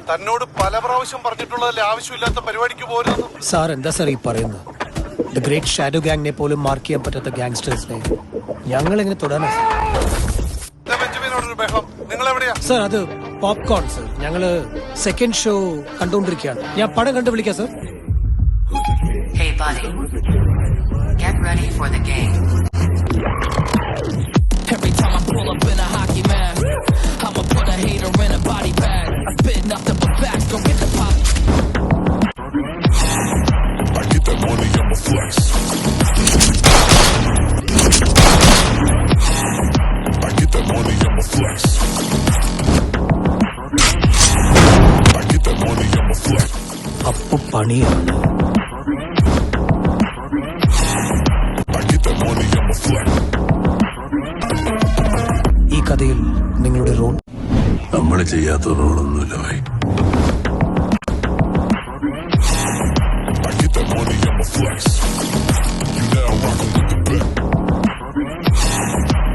തന്നോട് പല പ്രാവശ്യം പറഞ്ഞിട്ടുള്ളതല്ലേ ആവശ്യമില്ലാത്ത പരിപാടിക്ക് പോരുന്നു. സാർ എന്താ സാർ ഈ പറയുന്നത്? ദ ഗ്രേറ്റ് ഷാഡോ ഗാങ്ങിനെ പോലും മാർക്ക് ചെയ്യാൻ പറ്റാത്ത ഗാങ്സ്റ്റേഴ്സിനെ ഞങ്ങൾ എങ്ങനെ തൊടാനാ? ബെഞ്ചമിനോടൊരു ബഹളം. നിങ്ങൾ എവിടെയാ സാർ? അത് പോപ്കോൺ സർ. ഞങ്ങള് സെക്കൻഡ് ഷോ കണ്ടുകൊണ്ടിരിക്കുകയാണ്. ഞാൻ പടം കണ്ടു വിളിക്കാം sir. Hey buddy, get ready for the game. Every time I pull up in a hockey mask, I'ma put a hater in a body bag. I spit nothing but facts, go get the pop. I get that money, I'ma flex. I get that money, I'ma flex. I get that money, I'ma flex. അപ്പൊ പണിയാണ്. I get that money, I'ma flex. ഈ കഥയിൽ നിങ്ങളുടെ role? നമ്മൾ ചെയ്യാത്ത റോളൊന്നുമില്ല ഭായി.